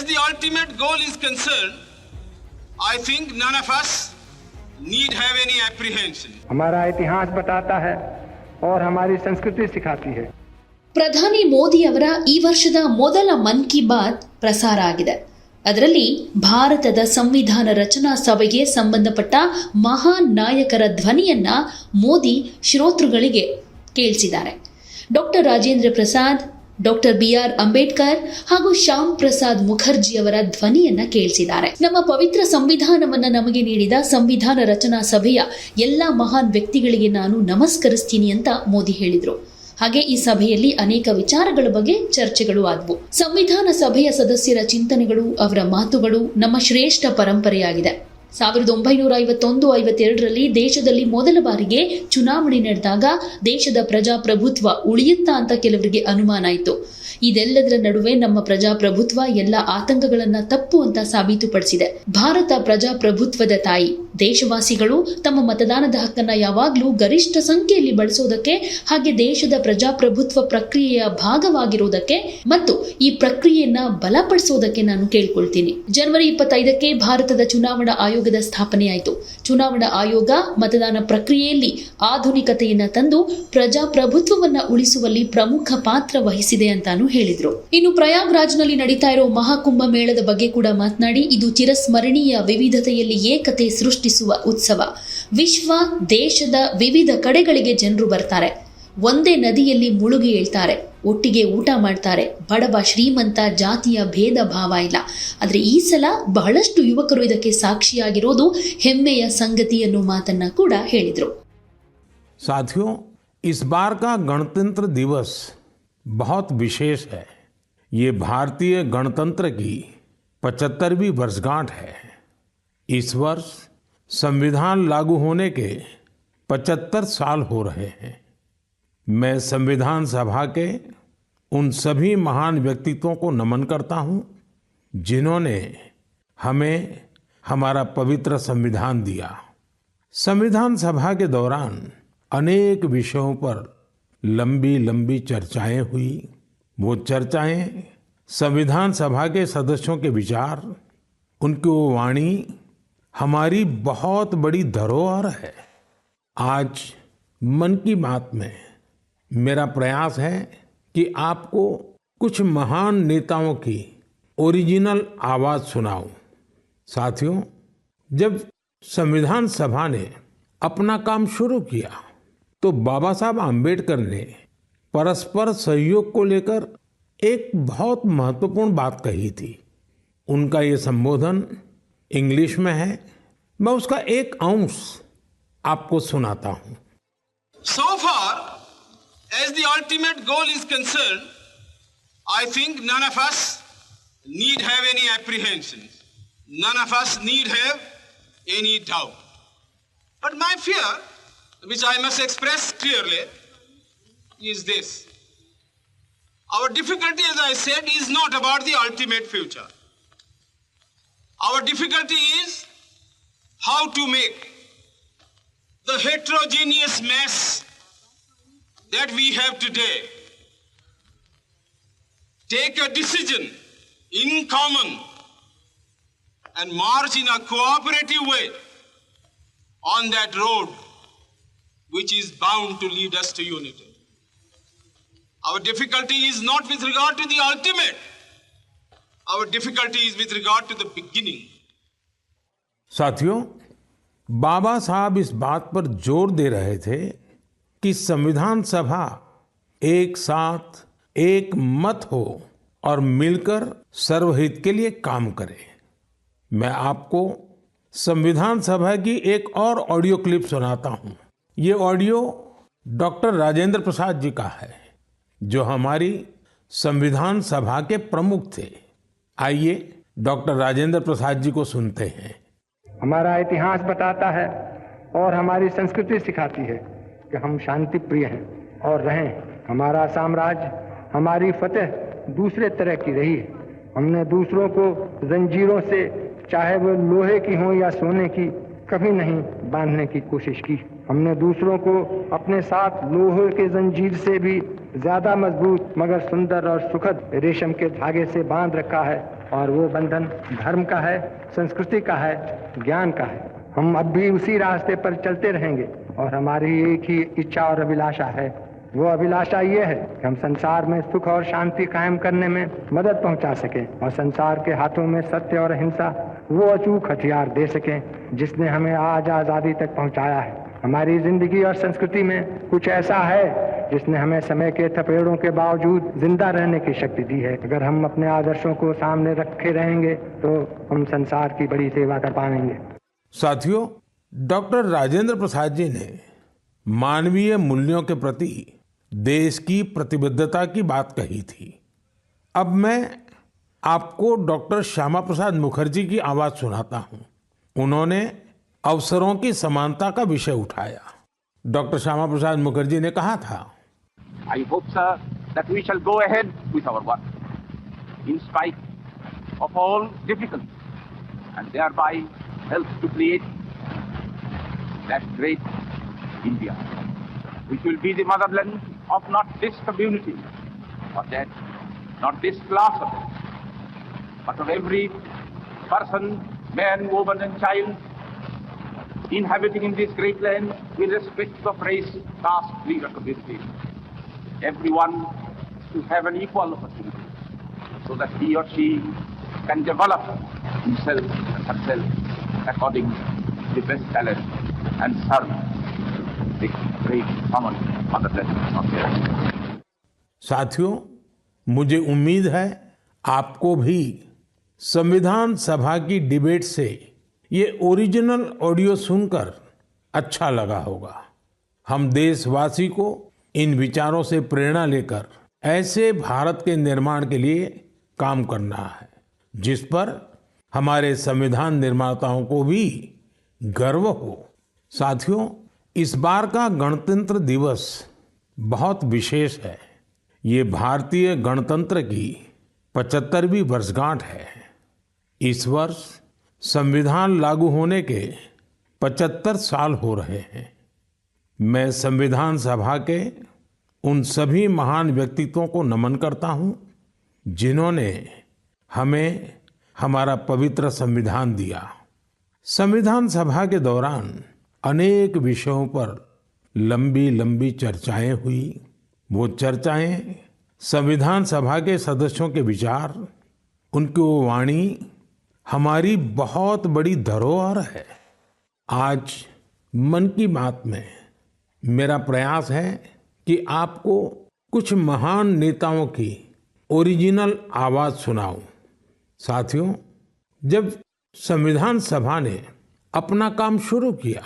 the ultimate goal is concerned, I think none of us need have any apprehension. हमारा इतिहास बताता है और हमारी संस्कृति सिखाती है. ಪ್ರಧಾನಿ ಮೋದಿ ಅವರ ಈ ವರ್ಷದ ಮೊದಲ ಮನ್ ಕಿ ಬಾತ್ ಪ್ರಸಾರ ಆಗಿದೆ. ಅದರಲ್ಲಿ ಭಾರತದ ಸಂವಿಧಾನ ರಚನಾ ಸಭೆಗೆ ಸಂಬಂಧಪಟ್ಟ ಮಹಾನ್ ನಾಯಕರ ಧ್ವನಿಯನ್ನ ಮೋದಿ ಶ್ರೋತೃಗಳಿಗೆ ಕೇಳಿಸಿದ್ದಾರೆ. Doctor Rajendra Prasad, doctor BR Ambedkar ಹಾಗೂ ಶ್ಯಾಮ್ ಪ್ರಸಾದ್ ಮುಖರ್ಜಿ ಅವರ ಧ್ವನಿಯನ್ನ ಕೇಳಿಸಿದ್ದಾರೆ. ನಮ್ಮ ಪವಿತ್ರ ಸಂವಿಧಾನವನ್ನ ನಮಗೆ ನೀಡಿದ ಸಂವಿಧಾನ ರಚನಾ ಸಭೆಯ ಎಲ್ಲಾ ಮಹಾನ್ ವ್ಯಕ್ತಿಗಳಿಗೆ ನಾನು ನಮಸ್ಕರಿಸ್ತೀನಿ ಅಂತ ಮೋದಿ ಹೇಳಿದರು. ಹಾಗೆ ಈ ಸಭೆಯಲ್ಲಿ ಅನೇಕ ವಿಚಾರಗಳ ಬಗ್ಗೆ ಚರ್ಚೆಗಳು ಆದವು. ಸಂವಿಧಾನ ಸಭೆಯ ಸದಸ್ಯರ ಚಿಂತನೆಗಳು, ಅವರ ಮಾತುಗಳು ನಮ್ಮ ಶ್ರೇಷ್ಠ ಪರಂಪರೆಯಾಗಿದೆ. 1951-52ರಲ್ಲಿ ದೇಶದಲ್ಲಿ ಮೊದಲ ಬಾರಿಗೆ ಚುನಾವಣೆ ನಡೆದಾಗ ದೇಶದ ಪ್ರಜಾಪ್ರಭುತ್ವ ಉಳಿಯುತ್ತಾ ಅಂತ ಕೆಲವರಿಗೆ ಅನುಮಾನ ಇತ್ತು. ಇದೆಲ್ಲದರ ನಡುವೆ ನಮ್ಮ ಪ್ರಜಾಪ್ರಭುತ್ವ ಎಲ್ಲ ಆತಂಕಗಳನ್ನ ತಪ್ಪು ಅಂತ ಸಾಬೀತುಪಡಿಸಿದೆ. ಭಾರತ ಪ್ರಜಾಪ್ರಭುತ್ವದ ತಾಯಿ. ದೇಶವಾಸಿಗಳು ತಮ್ಮ ಮತದಾನದ ಹಕ್ಕನ್ನ ಯಾವಾಗಲೂ ಗರಿಷ್ಠ ಸಂಖ್ಯೆಯಲ್ಲಿ ಬಳಸೋದಕ್ಕೆ, ಹಾಗೆ ದೇಶದ ಪ್ರಜಾಪ್ರಭುತ್ವ ಪ್ರಕ್ರಿಯೆಯ ಭಾಗವಾಗಿರುವುದಕ್ಕೆ ಮತ್ತು ಈ ಪ್ರಕ್ರಿಯೆಯನ್ನ ಬಲಪಡಿಸೋದಕ್ಕೆ ನಾನು ಕೇಳ್ಕೊಳ್ತೀನಿ. ಜನವರಿ 25ಕ್ಕೆ ಭಾರತದ ಚುನಾವಣಾ ಆಯೋಗದ ಸ್ಥಾಪನೆಯಾಯಿತು. ಚುನಾವಣಾ ಆಯೋಗ ಮತದಾನ ಪ್ರಕ್ರಿಯೆಯಲ್ಲಿ ಆಧುನಿಕತೆಯನ್ನ ತಂದು ಪ್ರಜಾಪ್ರಭುತ್ವವನ್ನ ಉಳಿಸುವಲ್ಲಿ ಪ್ರಮುಖ ಪಾತ್ರ ವಹಿಸಿದೆ ಅಂತಾನು ಹೇಳಿದ್ರು. ಇನ್ನು ಪ್ರಯಾಗ್ರಾಜ್ನಲ್ಲಿ ನಡೀತಾ ಇರೋ ಮಹಾಕುಂಭ ಮೇಳದ ಬಗ್ಗೆ ಕೂಡ ಮಾತನಾಡಿ, ಇದು ಚಿರಸ್ಮರಣೀಯ ವಿವಿಧತೆಯಲ್ಲಿ ಏಕತೆ ಸೃಷ್ಟಿಸುವ ಉತ್ಸವ. ವಿಶ್ವ ದೇಶದ ವಿವಿಧ ಕಡೆಗಳಿಗೆ ಜನರು ಬರ್ತಾರೆ. ಒಂದೇ ನದಿಯಲ್ಲಿ ಮುಳುಗಿ ಏಳ್ತಾರೆ, ಒಟ್ಟಿಗೆ ಊಟ ಮಾಡ್ತಾರೆ. ಬಡವ ಶ್ರೀಮಂತ ಜಾತಿಯ ಭೇದ ಭಾವ ಇಲ್ಲ. ಆದರೆ ಈ ಸಲ ಬಹಳಷ್ಟು ಯುವಕರು ಇದಕ್ಕೆ ಸಾಕ್ಷಿಯಾಗಿರೋದು ಹೆಮ್ಮೆಯ ಸಂಗತಿ ಅನ್ನೋ ಮಾತನ್ನ ಕೂಡ ಹೇಳಿದ್ರು. साथियों, इस बार का गणतंत्र दिवस बहुत विशेष है. ये भारतीय गणतंत्र की 75वीं वर्षगांठ है. इस वर्ष संविधान लागू होने के 75 साल हो रहे हैं. मैं संविधान सभा के उन सभी महान व्यक्तित्वों को नमन करता हूं जिन्होंने हमें हमारा पवित्र संविधान दिया. संविधान सभा के दौरान अनेक विषयों पर लंबी लंबी चर्चाएं हुई. वो चर्चाएं संविधान सभा के सदस्यों के विचार, उनकी वो वाणी हमारी बहुत बड़ी धरोहर है. आज मन की बात में मेरा प्रयास है कि आपको कुछ महान नेताओं की ओरिजिनल आवाज सुनाऊं. साथियों, जब संविधान सभा ने अपना काम शुरू किया तो बाबा साहब आम्बेडकर ने परस्पर सहयोग को लेकर एक बहुत महत्वपूर्ण बात कही थी. उनका ये संबोधन इंग्लिश में है. मैं उसका एक अंश आपको सुनाता हूं. So far as the ultimate goal is concerned, I think none of us need have any apprehensions. None of us need have any doubt. But my fear, which I must express clearly, is this. Our difficulty, as I said, is not about the ultimate future. Our difficulty is how to make the heterogeneous mess that we have today take a decision in common and march in a cooperative way on that road which is bound to lead us to unity. Our difficulty is not with regard to the ultimate. Our difficulty is with regard to the beginning. साथियों, बाबा साहब इस बात पर जोर दे रहे थे कि संविधान सभा एक साथ एक मत हो और मिलकर सर्वहित के लिए काम करे. मैं आपको संविधान सभा की एक और ऑडियो क्लिप सुनाता हूं. ये ऑडियो डॉक्टर राजेंद्र प्रसाद जी का है, जो हमारी संविधान सभा के प्रमुख थे. आइए डॉक्टर राजेंद्र प्रसाद जी को सुनते हैं. हमारा इतिहास बताता है और हमारी संस्कृति सिखाती है कि हम शांति प्रिय हैं और रहें. हमारा साम्राज्य, हमारी फतेह दूसरे तरह की रही है. हमने दूसरों को जंजीरों से, चाहे वो लोहे की हो या सोने की, कभी नहीं बांधने की कोशिश की. हमने दूसरों को अपने साथ लोहे के जंजीर से भी ज्यादा मजबूत मगर सुंदर और सुखद रेशम के धागे से बांध रखा है. और वो बंधन धर्म का है, संस्कृति का है, ज्ञान का है। हम अब भी उसी रास्ते पर चलते रहेंगे और हमारी एक ही इच्छा और अभिलाषा है। वो अभिलाषा ये है कि हम संसार में सुख और शांति कायम करने में मदद पहुंचा सकें और संसार के हाथों में सत्य और अहिंसा वो अचूक हथियार दे सकें जिसने हमें आज आज़ादी तक पहुंचाया है। हमारी जिंदगी और संस्कृति में कुछ ऐसा है जिसने हमें समय के थपेड़ों के बावजूद जिंदा रहने की शक्ति दी है। अगर हम अपने आदर्शों को सामने रखे रहेंगे तो हम संसार की बड़ी सेवा कर पाएंगे। साथियों, डॉक्टर राजेंद्र प्रसाद जी ने मानवीय मूल्यों के प्रति देश की प्रतिबद्धता की बात कही थी। अब मैं आपको डॉक्टर श्यामा प्रसाद मुखर्जी की आवाज सुनाता हूं। उन्होंने अवसरों की समानता का विषय उठाया। डॉक्टर श्यामा प्रसाद मुखर्जी ने कहा था, I hope, sir, that we shall go ahead with our work in spite of all difficulties and thereby help to create that great India, which will be the motherland of not this community or that, not this class of it, but of every person, man, woman and child inhabiting in this great land with respect of race, caste, creed or community. Everyone to have an equal opportunity so that he or she can develop himself and herself according to the best talent and serve the great common motherland of the earth. साथियों, मुझे उम्मीद है आपको भी संविधान सभा की debate से ये ओरिजिनल ऑडियो सुनकर अच्छा लगा होगा। हम देशवासी को इन विचारों से प्रेरणा लेकर ऐसे भारत के निर्माण के लिए काम करना है जिस पर हमारे संविधान निर्माताओं को भी गर्व हो। साथियों, इस बार का गणतंत्र दिवस बहुत विशेष है। ये भारतीय गणतंत्र की 75वीं वर्षगांठ है। इस वर्ष संविधान लागू होने के 75 साल हो रहे हैं। मैं संविधान सभा के उन सभी महान व्यक्तित्वों को नमन करता हूं जिन्होंने हमें हमारा पवित्र संविधान दिया। संविधान सभा के दौरान अनेक विषयों पर लंबी लंबी चर्चाएं हुई। वो चर्चाएं संविधान सभा के सदस्यों के विचार, उनकी वो वाणी हमारी बहुत बड़ी धरोहर है। आज मन की बात में मेरा प्रयास है कि आपको कुछ महान नेताओं की ओरिजिनल आवाज सुनाऊं। साथियों, जब संविधान सभा ने अपना काम शुरू किया